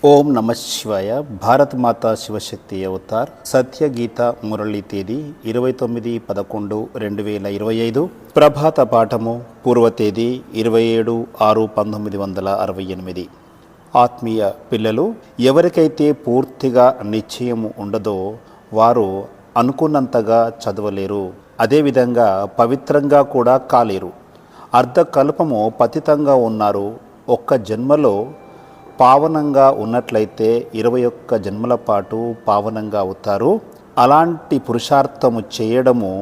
ఓం నమ శివాయ. భారత్ మాతా శివశక్తి అవతార్ సత్యగీత మురళి తేదీ 29/11/2025. ప్రభాత పాఠము పూర్వ తేదీ 27/6/1968. ఆత్మీయ పిల్లలు, ఎవరికైతే పూర్తిగా నిశ్చయము ఉండదో వారు అనుకున్నంతగా చదవలేరు, అదేవిధంగా పవిత్రంగా కూడా కాలేరు. అర్ధకల్పము పతితంగా ఉన్నారు. ఒక్క జన్మలో పావనంగా ఉన్నట్లయితే 21 జన్మల పాటు పావనంగా అవుతారు. అలాంటి పురుషార్థము చేయడము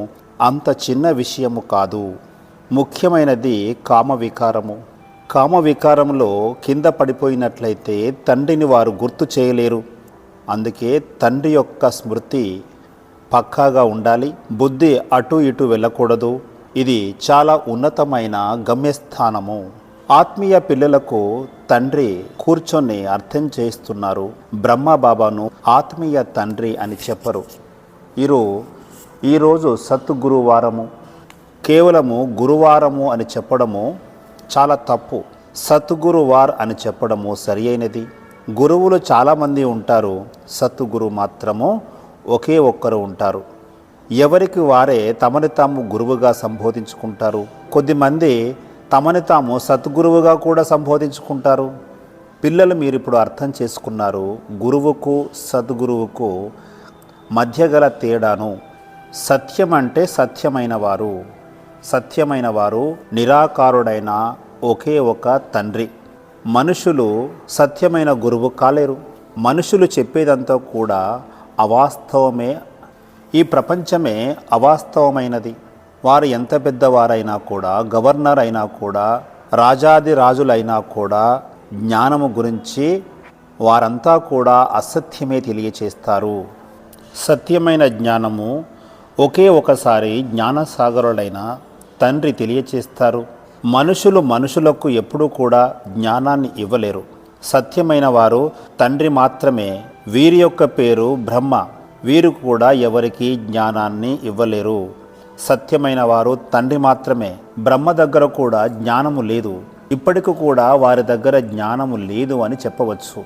అంత చిన్న విషయము కాదు. ముఖ్యమైనది కామవికారము. కామవికారంలో కింద పడిపోయినట్లయితే తండ్రిని వారు గుర్తు చేయలేరు. అందుకే తండ్రి యొక్క స్మృతి పక్కాగా ఉండాలి. బుద్ధి అటు ఇటు వెళ్ళకూడదు. ఇది చాలా ఉన్నతమైన గమ్యస్థానము. ఆత్మీయ పిల్లలకు తండ్రి కూర్చొని అర్థం చేస్తున్నారు. బ్రహ్మబాబాను ఆత్మీయ తండ్రి అని చెప్పరు. ఈరోజు సద్గురువారము, కేవలము గురువారము అని చెప్పడము చాలా తప్పు. సద్గురువార్ అని చెప్పడము సరి అయినది. గురువులు చాలామంది ఉంటారు, సద్గురు మాత్రము ఒకే ఒక్కరు ఉంటారు. ఎవరికి వారే తమని తాము గురువుగా సంబోధించుకుంటారు. కొద్దిమంది తమని తాము సద్గురువుగా కూడా సంబోధించుకుంటారు. పిల్లలు మీరు ఇప్పుడు అర్థం చేసుకున్నారు గురువుకు సద్గురువుకు మధ్య గల తేడాను. సత్యం అంటే సత్యమైన వారు నిరాకారుడైన ఒకే ఒక తండ్రి. మనుషులు సత్యమైన గురువు కాలేరు. మనుషులు చెప్పేదంతా కూడా అవాస్తవమే. ఈ ప్రపంచమే అవాస్తవమైనది. వారు ఎంత పెద్దవారైనా కూడా, గవర్నర్ అయినా కూడా, రాజాది రాజులైనా కూడా జ్ఞానము గురించి వారంతా కూడా అసత్యమే తెలియచేస్తారు. సత్యమైన జ్ఞానము ఒకే ఒకసారి జ్ఞానసాగరులైన తండ్రి తెలియచేస్తారు. మనుషులకు ఎప్పుడూ కూడా జ్ఞానాన్ని ఇవ్వలేరు. సత్యమైన వారు తండ్రి మాత్రమే. వీరి యొక్క పేరు బ్రహ్మ. వీరు కూడా ఎవరికి జ్ఞానాన్ని ఇవ్వలేరు. సత్యమైన వారు తండ్రి మాత్రమే. బ్రహ్మ దగ్గర కూడా జ్ఞానము లేదు. ఇప్పటికి కూడా వారి దగ్గర జ్ఞానము లేదు అని చెప్పవచ్చు.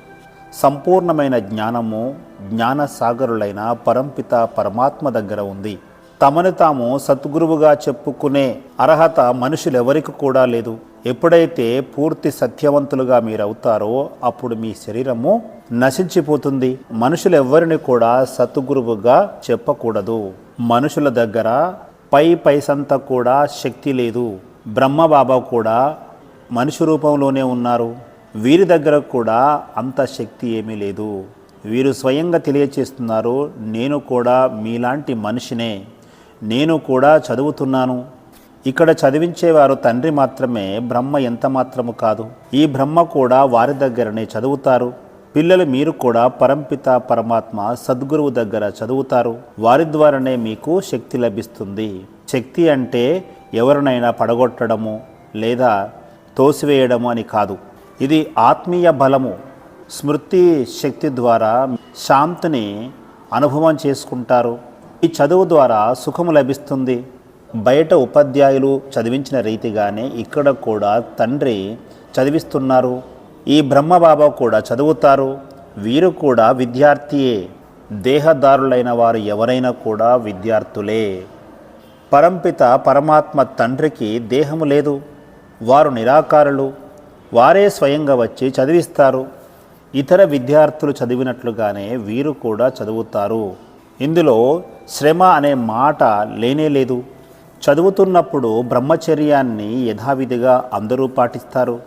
సంపూర్ణమైన జ్ఞానము జ్ఞానసాగరులైన పరంపిత పరమాత్మ దగ్గర ఉంది. తమను తాము సద్గురువుగా చెప్పుకునే అర్హత మనుషులెవరికి కూడా లేదు. ఎప్పుడైతే పూర్తి సత్యవంతులుగా మీరు అవుతారో అప్పుడు మీ శరీరము నశించిపోతుంది. మనుషులెవ్వరిని కూడా సద్గురువుగా చెప్పకూడదు. మనుషుల దగ్గర పైసంతా కూడా శక్తి లేదు. బ్రహ్మబాబా కూడా మనిషి రూపంలోనే ఉన్నారు. వీరి దగ్గర కూడా అంత శక్తి ఏమీ లేదు. వీరు స్వయంగా తెలియచేస్తున్నారు, నేను కూడా మీలాంటి మనిషినే, నేను కూడా చదువుతున్నాను. ఇక్కడ చదివించేవారు తండ్రి మాత్రమే, బ్రహ్మ ఎంత మాత్రము కాదు. ఈ బ్రహ్మ కూడా వారి దగ్గరనే చదువుతారు. పిల్లలు మీరు కూడా పరంపిత పరమాత్మ సద్గురువు దగ్గర చదువుతారు. వారి ద్వారానే మీకు శక్తి లభిస్తుంది. శక్తి అంటే ఎవరినైనా పడగొట్టడము లేదా తోసివేయడము అని కాదు. ఇది ఆత్మీయ బలము. స్మృతి శక్తి ద్వారా శాంతిని అనుభవం చేసుకుంటారు. ఈ చదువు ద్వారా సుఖము లభిస్తుంది. బయట ఉపాధ్యాయులు చదివించిన రీతిగానే ఇక్కడ కూడా తండ్రి చదివిస్తున్నారు. ఈ బ్రహ్మబాబా కూడా చదువుతారు. వీరు కూడా విద్యార్థియే. దేహదారులైన వారు ఎవరైనా కూడా విద్యార్థులే. పరంపిత పరమాత్మ తండ్రికి దేహము లేదు. వారు నిరాకారులు. వారే స్వయంగా వచ్చి చదివిస్తారు. ఇతర విద్యార్థులు చదివినట్లుగానే వీరు కూడా చదువుతారు. ఇందులో శ్రమ అనే మాట లేనేలేదు. చదువుతున్నప్పుడు బ్రహ్మచర్యాన్ని యథావిధిగా అందరూ పాటిస్తారు.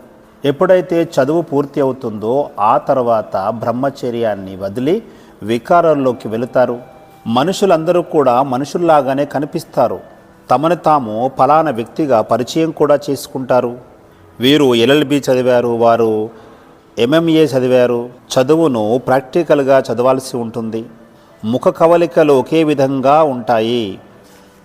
ఎప్పుడైతే చదువు పూర్తి అవుతుందో ఆ తర్వాత బ్రహ్మచర్యాన్ని వదిలి వికారంలోకి వెళుతారు. మనుషులందరూ కూడా మనుషుల్లాగానే కనిపిస్తారు. తమను తాము ఫలానా వ్యక్తిగా పరిచయం కూడా చేసుకుంటారు. వీరు LLB చదివారు, వారు MMA చదివారు. చదువును ప్రాక్టికల్గా చదవాల్సి ఉంటుంది. ముఖ కవలికలు ఒకే విధంగా ఉంటాయి.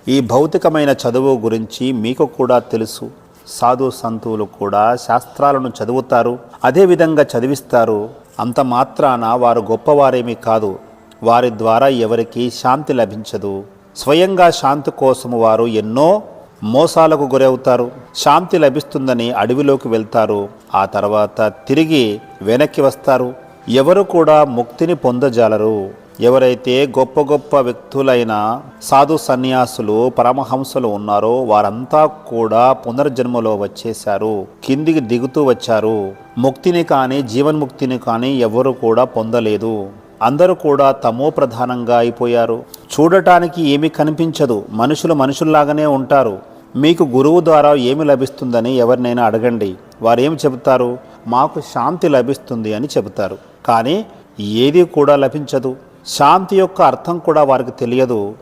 ఈ భౌతికమైన చదువు గురించి మీకు కూడా తెలుసు. సాధు సంతువులు కూడా శాస్త్రాలను చదువుతారు, అదేవిధంగా చదివిస్తారు. అంత మాత్రాన వారు గొప్పవారేమీ కాదు. వారి ద్వారా ఎవరికి శాంతి లభించదు. స్వయంగా శాంతి కోసము వారు ఎన్నో మోసాలకు గురవుతారు. శాంతి లభిస్తుందని అడవిలోకి వెళ్తారు. ఆ తర్వాత తిరిగి వెనక్కి వస్తారు. ఎవరు కూడా ముక్తిని పొందజాలరు. ఎవరైతే గొప్ప గొప్ప వ్యక్తులైన సాధు సన్యాసులు పరమహంసలు ఉన్నారో వారంతా కూడా పునర్జన్మలో వచ్చేశారు, కిందికి దిగుతూ వచ్చారు. ముక్తిని కానీ జీవన్ముక్తిని కానీ ఎవరు కూడా పొందలేదు. అందరూ కూడా తమో ప్రధానంగా అయిపోయారు. చూడటానికి ఏమీ కనిపించదు. మనుషులు మనుషుల్లాగానే ఉంటారు. మీకు గురువు ద్వారా ఏమి లభిస్తుందని ఎవరినైనా అడగండి. వారేం చెబుతారు? మాకు శాంతి లభిస్తుంది అని చెబుతారు. కానీ ఏది కూడా లభించదు. శాంతి యొక్క అర్థం కూడా వారికి తెలియదు.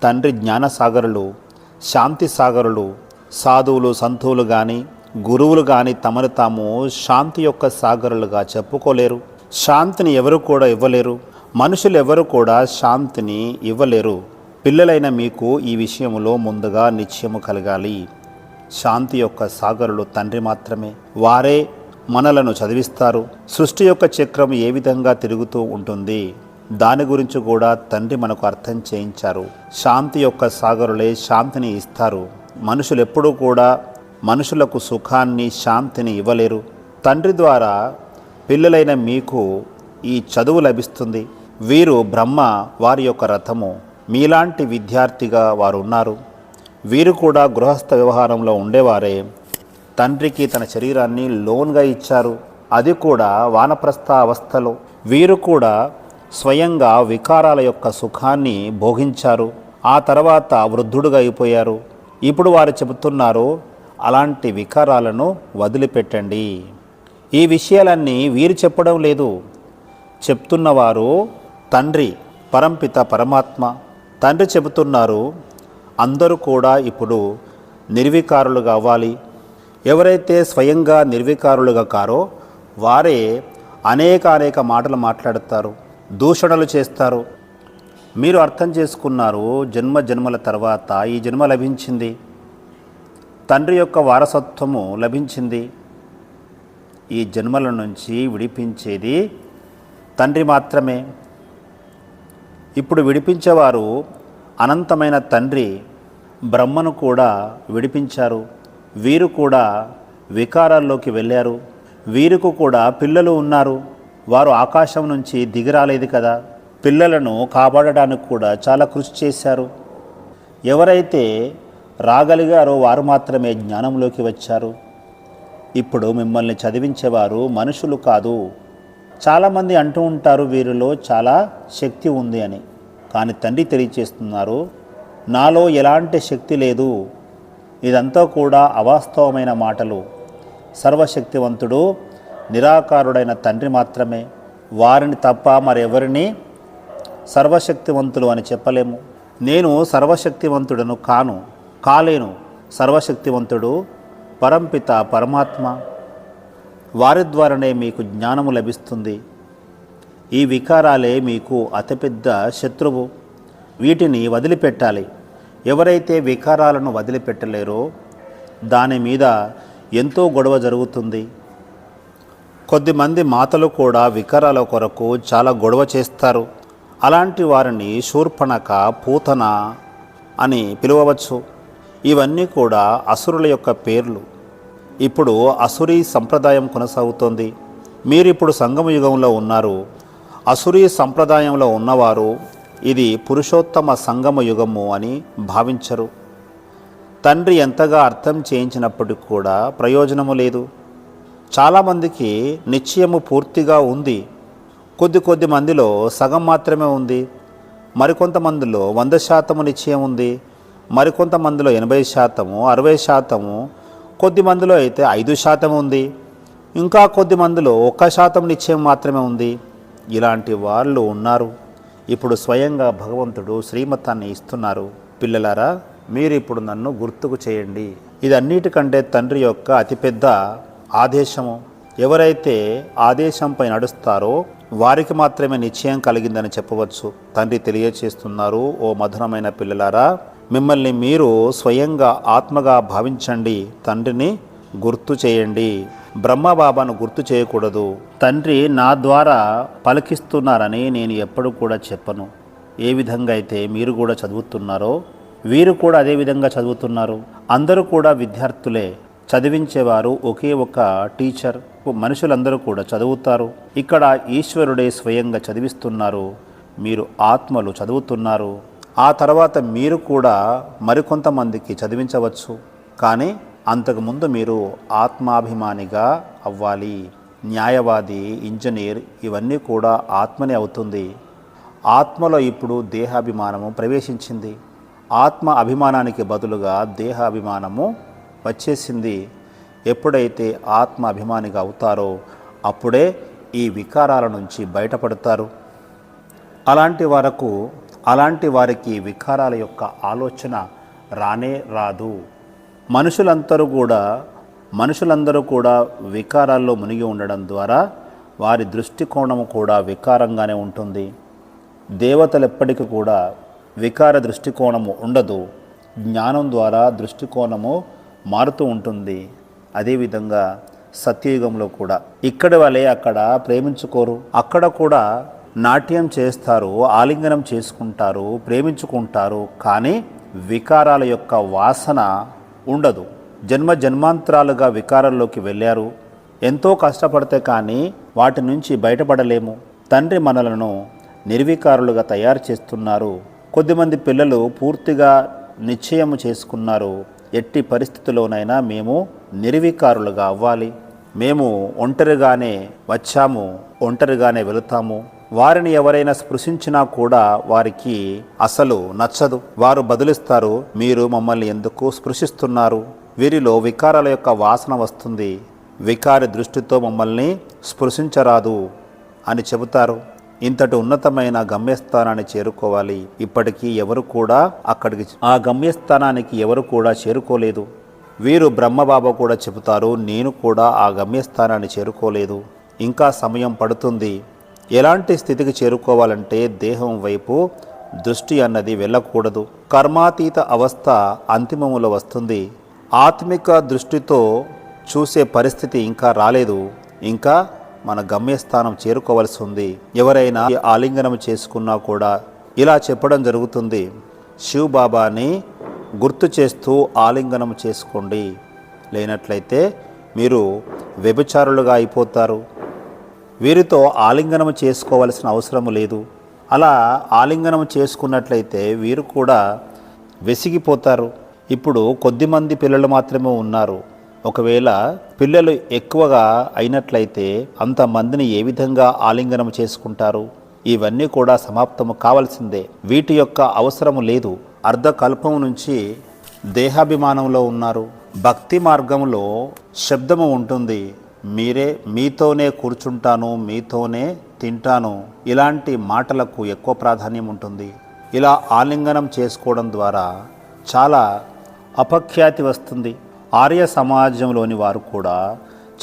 తండ్రి జ్ఞానసాగరులు, శాంతి సాగరులు, సాధువులు సంతువులు కానీ గురువులు కానీ తమను తాము శాంతి యొక్క సాగరులుగా చెప్పుకోలేరు. శాంతిని ఎవరు కూడా ఇవ్వలేరు. మనుషులు ఎవరు కూడా శాంతిని ఇవ్వలేరు. పిల్లలైన మీకు ఈ విషయంలో ముందుగా నిశ్చయము కలగాలి. శాంతి యొక్క సాగరులు తండ్రి మాత్రమే. వారే మనలను చదివిస్తారు. సృష్టి యొక్క చక్రం ఏ విధంగా తిరుగుతూ ఉంటుంది దాని గురించి కూడా తండ్రి మనకు అర్థం చేయించారు. శాంతి యొక్క సాగరులే శాంతిని ఇస్తారు. మనుషులు ఎప్పుడూ కూడా మనుషులకు సుఖాన్ని శాంతిని ఇవ్వలేరు. తండ్రి ద్వారా పిల్లలైన మీకు ఈ చదువు లభిస్తుంది. వీరు బ్రహ్మ వారి యొక్క రథము. మీలాంటి విద్యార్థిగా వారు ఉన్నారు. వీరు కూడా గృహస్థ వ్యవహారంలో ఉండేవారే. తండ్రికి తన శరీరాన్ని లోన్గా ఇచ్చారు. అది కూడా వానప్రస్థ అవస్థలో. వీరు కూడా స్వయంగా వికారాల యొక్క సుఖాన్ని భోగించారు. ఆ తర్వాత వృద్ధుడుగా అయిపోయారు. ఇప్పుడు వారు చెబుతున్నారు, అలాంటి వికారాలను వదిలిపెట్టండి. ఈ విషయాలన్నీ వీరు చెప్పడం లేదు. చెప్తున్నవారు తండ్రి, పరంపిత పరమాత్మ. తండ్రి చెబుతున్నారు, అందరూ కూడా ఇప్పుడు నిర్వికారులుగా అవ్వాలి. ఎవరైతే స్వయంగా నిర్వికారులుగా కారో వారే అనేక మాటలు మాట్లాడతారు, దూషణలు చేస్తారు. మీరు అర్థం చేసుకున్నారు, జన్మ జన్మల తర్వాత ఈ జన్మ లభించింది. తండ్రి యొక్క వారసత్వము లభించింది. ఈ జన్మల నుంచి విడిపించేది తండ్రి మాత్రమే. ఇప్పుడు విడిపించేవారు అనంతమైన తండ్రి. బ్రహ్మను కూడా విడిపించారు. వీరు కూడా వికారాల్లోకి వెళ్ళారు. వీరికి కూడా పిల్లలు ఉన్నారు. వారు ఆకాశం నుంచి దిగిరాలేదు కదా. పిల్లలను కాపాడడానికి కూడా చాలా కృషి చేశారు. ఎవరైతే రాగలిగారో వారు మాత్రమే జ్ఞానంలోకి వచ్చారు. ఇప్పుడు మిమ్మల్ని చదివించేవారు మనుషులు కాదు. చాలామంది అంటూ ఉంటారు వీరిలో చాలా శక్తి ఉంది అని. కానీ తండ్రి తెలియచేస్తున్నారు, నాలో ఎలాంటి శక్తి లేదు. ఇదంతా కూడా అవాస్తవమైన మాటలు. సర్వశక్తివంతుడు నిరాకారుడైన తండ్రి మాత్రమే. వారిని తప్ప మరెవరిని సర్వశక్తివంతులు అని చెప్పలేము. నేను సర్వశక్తివంతుడను కాలేను. సర్వశక్తివంతుడు పరంపిత పరమాత్మ. వారి ద్వారానే మీకు జ్ఞానము లభిస్తుంది. ఈ వికారాలే మీకు అతిపెద్ద శత్రువు. వీటిని వదిలిపెట్టాలి. ఎవరైతే వికారాలను వదిలిపెట్టలేరో దాని మీద ఎంతో గొడవ జరుగుతుంది. కొద్దిమంది మాతలు కూడా వికారాల కొరకు చాలా గొడవ చేస్తారు. అలాంటి వారిని శూర్పణఖ, పూతన అని పిలువవచ్చు. ఇవన్నీ కూడా అసురుల యొక్క పేర్లు. ఇప్పుడు అసురీ సంప్రదాయం కొనసాగుతోంది. మీరిప్పుడు సంగమ యుగంలో ఉన్నారు. అసురీ సంప్రదాయంలో ఉన్నవారు ఇది పురుషోత్తమ సంగమ యుగము అని భావించరు. తండ్రి ఎంతగా అర్థం చేయించినప్పటికీ కూడా ప్రయోజనము లేదు. చాలామందికి నిశ్చయము పూర్తిగా ఉంది. కొద్ది మందిలో సగం మాత్రమే ఉంది. మరికొంతమందిలో 100% నిశ్చయం ఉంది. మరికొంతమందిలో 80%, 60%, కొద్ది మందిలో అయితే 5% ఉంది. ఇంకా కొద్ది మందిలో 1% నిశ్చయం మాత్రమే ఉంది. ఇలాంటి వాళ్ళు ఉన్నారు. ఇప్పుడు స్వయంగా భగవంతుడు శ్రీమతాన్ని ఇస్తున్నారు. పిల్లలారా, మీరు ఇప్పుడు నన్ను గుర్తుకు చేయండి. ఇది అన్నిటికంటే తండ్రి యొక్క అతిపెద్ద ఆదేశము. ఎవరైతే ఆదేశంపై నడుస్తారో వారికి మాత్రమే నిశ్చయం కలిగిందని చెప్పవచ్చు. తండ్రి తెలియచేస్తున్నారు, ఓ మధురమైన పిల్లలారా, మిమ్మల్ని మీరు స్వయంగా ఆత్మగా భావించండి. తండ్రిని గుర్తు చేయండి. బ్రహ్మబాబాను గుర్తు చేయకూడదు. తండ్రి నా ద్వారా పలికిస్తున్నారని నేను ఎప్పుడు కూడా చెప్పను. ఏ విధంగా అయితే మీరు కూడా చదువుతున్నారో వీరు కూడా అదే విధంగా చదువుతున్నారు. అందరూ కూడా విద్యార్థులే. చదివించేవారు ఒకే ఒక టీచర్. మనుషులందరూ కూడా చదువుతారు. ఇక్కడ ఈశ్వరుడే స్వయంగా చదివిస్తున్నారు. మీరు ఆత్మలు చదువుతున్నారు. ఆ తర్వాత మీరు కూడా మరికొంతమందికి చదివించవచ్చు. కానీ అంతకుముందు మీరు ఆత్మాభిమానిగా అవ్వాలి. న్యాయవాది, ఇంజనీర్ ఇవన్నీ కూడా ఆత్మనే అవుతుంది. ఆత్మలో ఇప్పుడు దేహాభిమానము ప్రవేశించింది. ఆత్మ అభిమానానికి బదులుగా దేహాభిమానము వచ్చేసింది. ఎప్పుడైతే ఆత్మ అభిమానిగా అవుతారో అప్పుడే ఈ వికారాల నుంచి బయటపడతారు. అలాంటి వారికి వికారాల యొక్క ఆలోచన రానే రాదు. మనుషులందరూ కూడా వికారాల్లో మునిగి ఉండడం ద్వారా వారి దృష్టికోణము కూడా వికారంగానే ఉంటుంది. దేవతలు ఎప్పటికీ కూడా వికార దృష్టికోణము ఉండదు. జ్ఞానం ద్వారా దృష్టికోణము మారుతూ ఉంటుంది. అదేవిధంగా సత్యయుగంలో కూడా ఇక్కడి వాళ్ళే అక్కడ ప్రేమించుకోరు. అక్కడ కూడా నాట్యం చేస్తారు, ఆలింగనం చేసుకుంటారు, ప్రేమించుకుంటారు. కానీ వికారాల యొక్క వాసన ఉండదు. జన్మాంతరాలుగా వికారాల్లోకి వెళ్ళారు. ఎంతో కష్టపడితే కానీ వాటి నుంచి బయటపడలేము. తండ్రి మనలను నిర్వికారులుగా తయారు చేస్తున్నారు. కొద్దిమంది పిల్లలు పూర్తిగా నిశ్చయం చేసుకున్నారు, ఎట్టి పరిస్థితుల్లోనైనా మేము నిర్వికారులుగా అవ్వాలి. మేము ఒంటరిగానే వచ్చాము, ఒంటరిగానే వెళుతాము. వారిని ఎవరైనా స్పృశించినా కూడా వారికి అసలు నచ్చదు. వారు బదులిస్తారు, మీరు మమ్మల్ని ఎందుకు స్పృశిస్తున్నారు? వీరిలో వికారాల యొక్క వాసన వస్తుంది. వికారి దృష్టితో మమ్మల్ని స్పృశించరాదు అని చెబుతారు. ఇంతటి ఉన్నతమైన గమ్యస్థానాన్ని చేరుకోవాలి. ఇప్పటికీ ఎవరు కూడా ఆ గమ్యస్థానానికి ఎవరు కూడా చేరుకోలేదు. వీరు బ్రహ్మబాబా కూడా చెబుతారు, నేను కూడా ఆ గమ్యస్థానాన్ని చేరుకోలేదు, ఇంకా సమయం పడుతుంది. ఎలాంటి స్థితికి చేరుకోవాలంటే దేహం వైపు దృష్టి అన్నది వెళ్ళకూడదు. కర్మాతీత అవస్థ అంతిమములో వస్తుంది. ఆత్మిక దృష్టితో చూసే పరిస్థితి ఇంకా రాలేదు. ఇంకా మన గమ్యస్థానం చేరుకోవాల్సి ఉంది. ఎవరైనా ఆలింగనం చేసుకున్నా కూడా ఇలా చెప్పడం జరుగుతుంది, శివ్ బాబాని గుర్తు చేస్తూ ఆలింగనం చేసుకోండి, లేనట్లయితే మీరు వ్యభిచారులుగా అయిపోతారు. వీరితో ఆలింగనం చేసుకోవాల్సిన అవసరం లేదు. అలా ఆలింగనం చేసుకున్నట్లయితే వీరు కూడా వెసిగిపోతారు. ఇప్పుడు కొద్దిమంది పిల్లలు మాత్రమే ఉన్నారు. ఒకవేళ పిల్లలు ఎక్కువగా అయినట్లయితే అంతమందిని ఏ విధంగా ఆలింగనం చేసుకుంటారు? ఇవన్నీ కూడా సమాప్తము కావాల్సిందే. వీటి యొక్క అవసరము లేదు. అర్ధకల్పం నుంచి దేహాభిమానంలో ఉన్నారు. భక్తి మార్గంలో శబ్దము ఉంటుంది, మీతోనే కూర్చుంటాను, మీతోనే తింటాను, ఇలాంటి మాటలకు ఎక్కువ ప్రాధాన్యం ఉంటుంది. ఇలా ఆలింగనం చేసుకోవడం ద్వారా చాలా అపఖ్యాతి వస్తుంది. ఆర్య సమాజంలోని వారు కూడా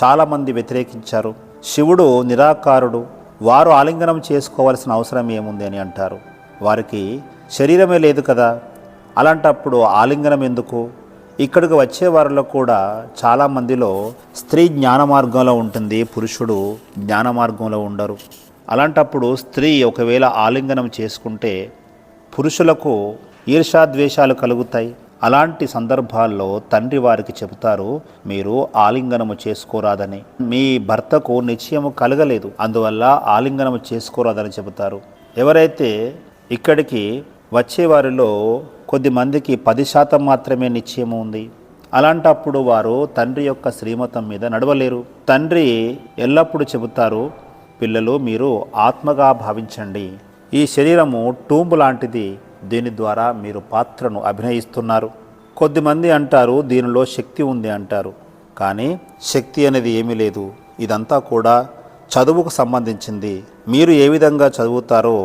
చాలామంది వ్యతిరేకించారు. శివుడు నిరాకారుడు, వారు ఆలింగనం చేసుకోవాల్సిన అవసరం ఏముంది అని అంటారు. వారికి శరీరమే లేదు కదా, అలాంటప్పుడు ఆలింగనం ఎందుకు? ఇక్కడికి వచ్చే వారిలో కూడా చాలామందిలో స్త్రీ జ్ఞాన మార్గంలో ఉంటుంది, పురుషుడు జ్ఞాన మార్గంలో ఉండరు. అలాంటప్పుడు స్త్రీ ఒకవేళ ఆలింగనం చేసుకుంటే పురుషులకు ఈర్ష్యాద్వేషాలు కలుగుతాయి. అలాంటి సందర్భాల్లో తండ్రి వారికి చెబుతారు, మీరు ఆలింగనము చేసుకోరాదని. మీ భర్తకు నిశ్చయము కలగలేదు, అందువల్ల ఆలింగనము చేసుకోరాదని చెబుతారు. ఎవరైతే ఇక్కడికి వచ్చేవారిలో కొద్దిమందికి 10% మాత్రమే నిశ్చయము ఉంది. అలాంటప్పుడు వారు తండ్రి యొక్క శ్రీమతం మీద నడవలేరు. తండ్రి ఎల్లప్పుడూ చెబుతారు, పిల్లలు మీరు ఆత్మగా భావించండి. ఈ శరీరము టూంబు లాంటిది, దీని ద్వారా మీరు పాత్రను అభినయిస్తున్నారు. కొద్దిమంది అంటారు దీనిలో శక్తి ఉంది అంటారు. కానీ శక్తి అనేది ఏమీ లేదు. ఇదంతా కూడా చదువుకు సంబంధించింది. మీరు ఏ విధంగా చదువుతారో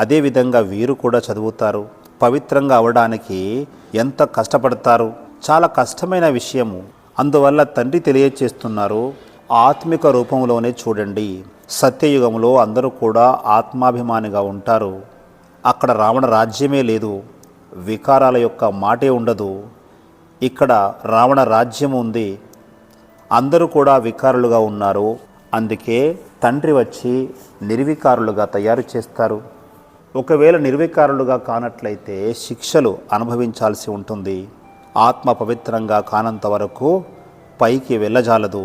అదే విధంగా వీరు కూడా చదువుతారు. పవిత్రంగా అవడానికి ఎంత కష్టపడతారు, చాలా కష్టమైన విషయము. అందువల్ల తండ్రి తెలియచేస్తున్నారు, ఆత్మిక రూపంలోనే చూడండి. సత్యయుగంలో అందరూ కూడా ఆత్మాభిమానిగా ఉంటారు. అక్కడ రావణ రాజ్యమే లేదు, వికారాల యొక్క మాటే ఉండదు. ఇక్కడ రావణ రాజ్యం ఉంది, అందరూ కూడా వికారులుగా ఉన్నారు. అందుకే తండ్రి వచ్చి నిర్వికారులుగా తయారు చేస్తారు. ఒకవేళ నిర్వికారులుగా కానట్లయితే శిక్షలు అనుభవించాల్సి ఉంటుంది. ఆత్మ పవిత్రంగా కానంత వరకు పైకి వెళ్ళజాలదు.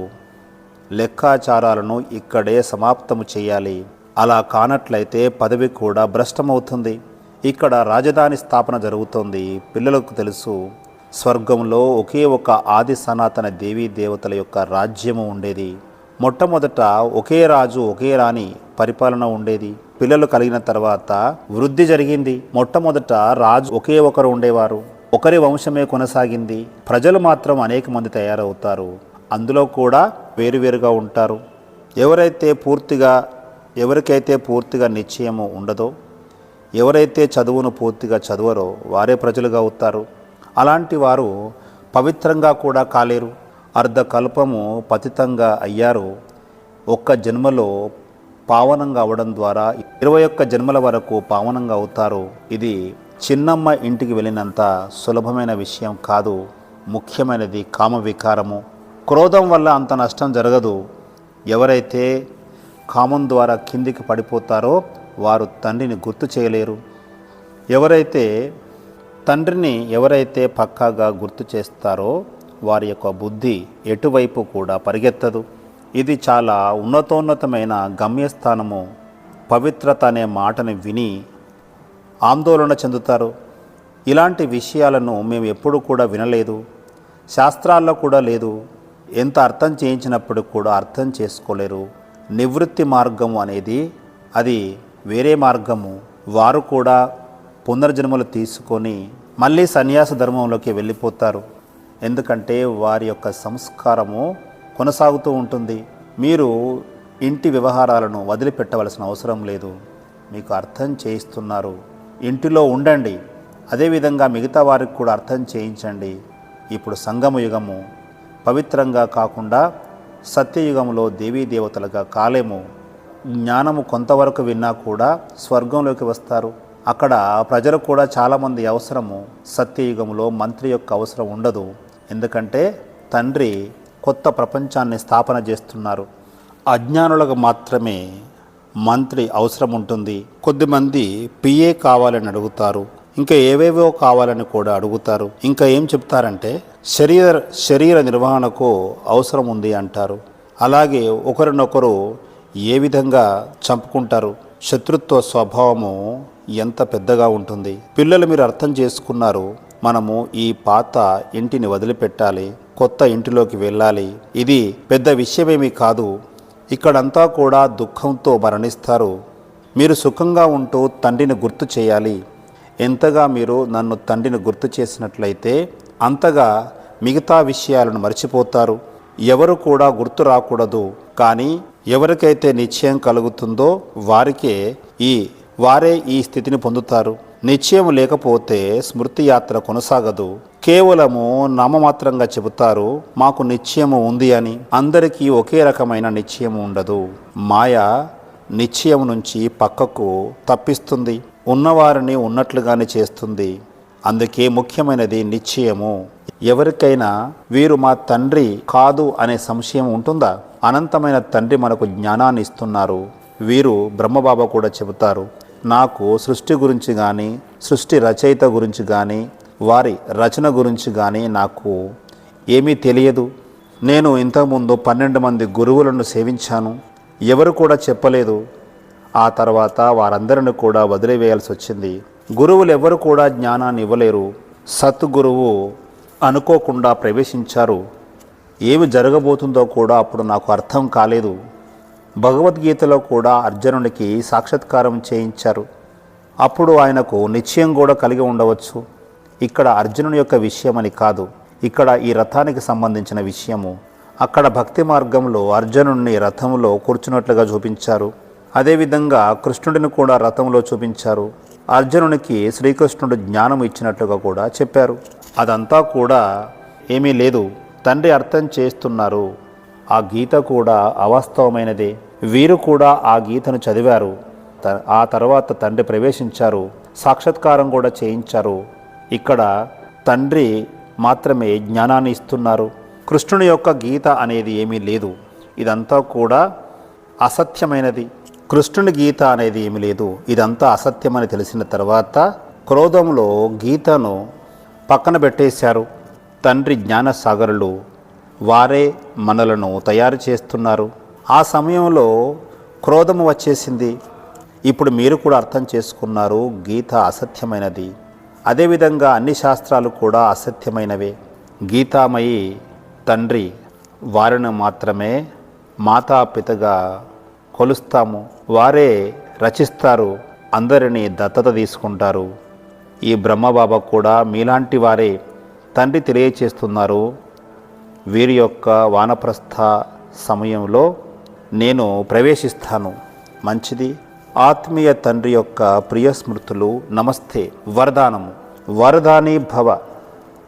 లెక్కాచారాలను ఇక్కడే సమాప్తము చేయాలి. అలా కానట్లయితే పదవి కూడా భ్రష్టమవుతుంది. ఇక్కడ రాజధాని స్థాపన జరుగుతోంది. పిల్లలకు తెలుసు, స్వర్గంలో ఒకే ఒక ఆది సనాతన దేవీ దేవతల యొక్క రాజ్యము ఉండేది. మొట్టమొదట ఒకే రాజు ఒకే రాణి పరిపాలన ఉండేది. పిల్లలు కలిగిన తర్వాత వృద్ధి జరిగింది. మొట్టమొదట రాజు ఒకే ఒకరు ఉండేవారు. ఒకరి వంశమే కొనసాగింది. ప్రజలు మాత్రం అనేక మంది తయారవుతారు. అందులో కూడా వేరువేరుగా ఉంటారు. ఎవరికైతే పూర్తిగా నిశ్చయము ఉండదో, ఎవరైతే చదువును పూర్తిగా చదవరో వారే ప్రజలుగా అవుతారు. అలాంటి వారు పవిత్రంగా కూడా కాలేరు. అర్ధకల్పము పతితంగా అయ్యారు. ఒక్క జన్మలో పావనంగా అవడం ద్వారా 21 జన్మల వరకు పావనంగా అవుతారు. ఇది చిన్నమ్మ ఇంటికి వెళ్ళినంత సులభమైన విషయం కాదు. ముఖ్యమైనది కామ వికారము. క్రోధం వల్ల అంత నష్టం జరగదు. ఎవరైతే కామం ద్వారా కిందికి పడిపోతారో వారు తండ్రిని గుర్తు చేయలేరు. ఎవరైతే పక్కాగా గుర్తు చేస్తారో వారి యొక్క బుద్ధి ఎటువైపు కూడా పరిగెత్తదు. ఇది చాలా ఉన్నతోన్నతమైన గమ్యస్థానము. పవిత్రత అనే మాటని విని ఆందోళన చెందుతారు. ఇలాంటి విషయాలను మేము ఎప్పుడు కూడా వినలేదు, శాస్త్రాల్లో కూడా లేదు. ఎంత అర్థం చేయించినప్పుడు కూడా అర్థం చేసుకోలేరు. నివృత్తి మార్గము అనేది అది వేరే మార్గము. వారు కూడా పునర్జన్మలు తీసుకొని మళ్ళీ సన్యాస ధర్మంలోకి వెళ్ళిపోతారు. ఎందుకంటే వారి యొక్క సంస్కారము కొనసాగుతూ ఉంటుంది. మీరు ఇంటి వ్యవహారాలను వదిలిపెట్టవలసిన అవసరం లేదు. మీకు అర్థం చేయిస్తున్నారు. ఇంటిలో ఉండండి. అదేవిధంగా మిగతా వారికి కూడా అర్థం చేయించండి. ఇప్పుడు సంగమ యుగము. పవిత్రంగా కాకుండా సత్యయుగంలో దేవీ దేవతలుగా కాలేము. జ్ఞానము కొంతవరకు విన్నా కూడా స్వర్గంలోకి వస్తారు. అక్కడ ప్రజలు కూడా చాలామంది అవసరము. సత్యయుగంలో మంత్రి యొక్క అవసరం ఉండదు. ఎందుకంటే తండ్రి కొత్త ప్రపంచాన్ని స్థాపన చేస్తున్నారు. అజ్ఞానులకు మాత్రమే మంత్రి అవసరం ఉంటుంది. కొద్దిమంది పిఏ కావాలని అడుగుతారు, ఇంకా ఏవేవో కావాలని కూడా అడుగుతారు. ఇంకా ఏం చెప్తారంటే శరీర నిర్వహణకు అవసరం ఉంది అంటారు. అలాగే ఒకరినొకరు ఏ విధంగా చంపుకుంటారు. శత్రుత్వ స్వభావము ఎంత పెద్దగా ఉంటుంది. పిల్లలు మీరు అర్థం చేసుకున్నారు. మనము ఈ పాత ఇంటిని వదిలిపెట్టాలి, కొత్త ఇంటిలోకి వెళ్ళాలి. ఇది పెద్ద విషయమేమీ కాదు. ఇక్కడంతా కూడా దుఃఖంతో మరణిస్తారు. మీరు సుఖంగా ఉంటూ తండ్రిని గుర్తు చేయాలి. ఎంతగా మీరు నన్ను తండ్రిని గుర్తు చేసినట్లయితే అంతగా మిగతా విషయాలను మర్చిపోతారు. ఎవరు కూడా గుర్తు రాకూడదు. కానీ ఎవరికైతే నిశ్చయం కలుగుతుందో వారే ఈ స్థితిని పొందుతారు. నిశ్చయం లేకపోతే స్మృతి యాత్ర కొనసాగదు. కేవలము నామమాత్రంగా చెబుతారు, మాకు నిశ్చయము ఉంది అని. అందరికీ ఒకే రకమైన నిశ్చయము ఉండదు. మాయ నిశ్చయం నుంచి పక్కకు తప్పిస్తుంది. ఉన్నవారిని ఉన్నట్లుగానే చేస్తుంది. అందుకే ముఖ్యమైనది నిశ్చయము. ఎవరికైనా వీరు మా తండ్రి కాదు అనే సంశయం ఉంటుందా? అనంతమైన తండ్రి మనకు జ్ఞానాన్ని ఇస్తున్నారు. వీరు బ్రహ్మబాబా కూడా చెబుతారు, నాకు సృష్టి గురించి కానీ, సృష్టి రచయిత గురించి కానీ, వారి రచన గురించి కానీ నాకు ఏమీ తెలియదు. నేను ఇంతకుముందు 12 మంది గురువులను సేవించాను. ఎవరు కూడా చెప్పలేదు. ఆ తర్వాత వారందరిని కూడా వదిలివేయాల్సి వచ్చింది. గురువులు ఎవరు కూడా జ్ఞానాన్ని ఇవ్వలేరు. సద్గురువు అనుకోకుండా ప్రవేశించారు. ఏమి జరగబోతుందో కూడా అప్పుడు నాకు అర్థం కాలేదు. భగవద్గీతలో కూడా అర్జునునికి సాక్షాత్కారం చేయించారు. అప్పుడు ఆయనకు నిశ్చయం కూడా కలిగి ఉండవచ్చు. ఇక్కడ అర్జునుని యొక్క విషయమని కాదు, ఇక్కడ ఈ రథానికి సంబంధించిన విషయము. అక్కడ భక్తి మార్గంలో అర్జునుడిని రథంలో కూర్చున్నట్లుగా చూపించారు. అదేవిధంగా కృష్ణుడిని కూడా రథంలో చూపించారు. అర్జునునికి శ్రీకృష్ణుడు జ్ఞానం ఇచ్చినట్లుగా కూడా చెప్పారు. అదంతా కూడా ఏమీ లేదు. తండ్రి అర్థం చేస్తున్నారు. ఆ గీత కూడా అవాస్తవమైనదే. వీరు కూడా ఆ గీతను చదివారు. ఆ తర్వాత తండ్రి ప్రవేశించారు, సాక్షాత్కారం కూడా చేయించారు. ఇక్కడ తండ్రి మాత్రమే జ్ఞానాన్ని ఇస్తున్నారు. కృష్ణుని యొక్క గీత అనేది ఏమీ లేదు. ఇదంతా కూడా అసత్యమైనది. కృష్ణుని గీత అనేది ఏమీ లేదు. ఇదంతా అసత్యమని తెలిసిన తర్వాత క్రోధంలో గీతను పక్కన పెట్టేశారు. తండ్రి జ్ఞానసాగరులు వారే మనలను తయారు చేస్తున్నారు. ఆ సమయంలో క్రోధము వచ్చేసింది. ఇప్పుడు మీరు కూడా అర్థం చేసుకున్నారు, గీత అసత్యమైనది. అదేవిధంగా అన్ని శాస్త్రాలు కూడా అసత్యమైనవే. గీతామయి తండ్రి వారిని మాత్రమే మాతాపితగా కొలుస్తాము. వారే రచిస్తారు, అందరినీ దత్తత తీసుకుంటారు. ఈ బ్రహ్మబాబా కూడా మీలాంటి వారే తండ్రి తెలియచేస్తున్నారు. వీరి యొక్క వానప్రస్థ సమయంలో నేను ప్రవేశిస్తాను. మంచిది. ఆత్మీయ తండ్రి యొక్క ప్రియ స్మృతులు. నమస్తే. వరదానము. వరదాని భవ.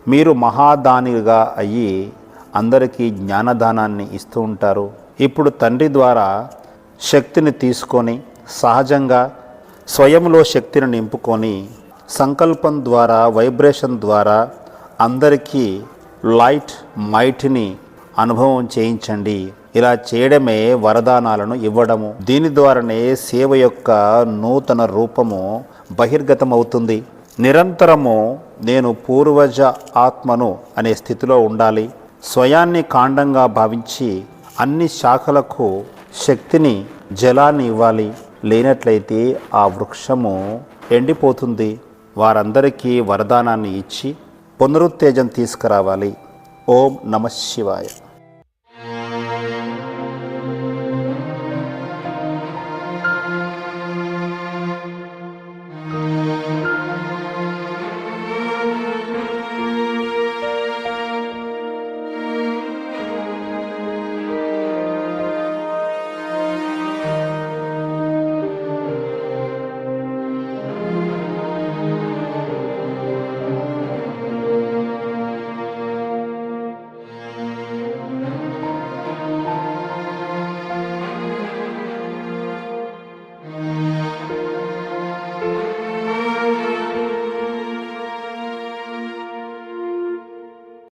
మీరు మహాదానిగా అయ్యి అందరికీ జ్ఞానదానాన్ని ఇస్తూ ఉంటారు. ఇప్పుడు తండ్రి ద్వారా శక్తిని తీసుకొని సహజంగా స్వయంలో శక్తిని నింపుకొని సంకల్పం ద్వారా, వైబ్రేషన్ ద్వారా అందరికీ లైట్ మైట్ని అనుభవం చేయించండి. ఇలా చేయడమే వరదానాలను ఇవ్వడము. దీని ద్వారానే సేవ యొక్క నూతన రూపము బహిర్గతమవుతుంది. నిరంతరము నేను పూర్వజ ఆత్మను అనే స్థితిలో ఉండాలి. స్వయాన్ని కాండంగా భావించి అన్ని శాఖలకు శక్తిని, జలాన్ని ఇవ్వాలి. లేనట్లయితే ఆ వృక్షము ఎండిపోతుంది. వారందరికీ వరదానాన్ని ఇచ్చి పునరుత్తేజం తీసుకురావాలి. ఓం నమః శివాయ.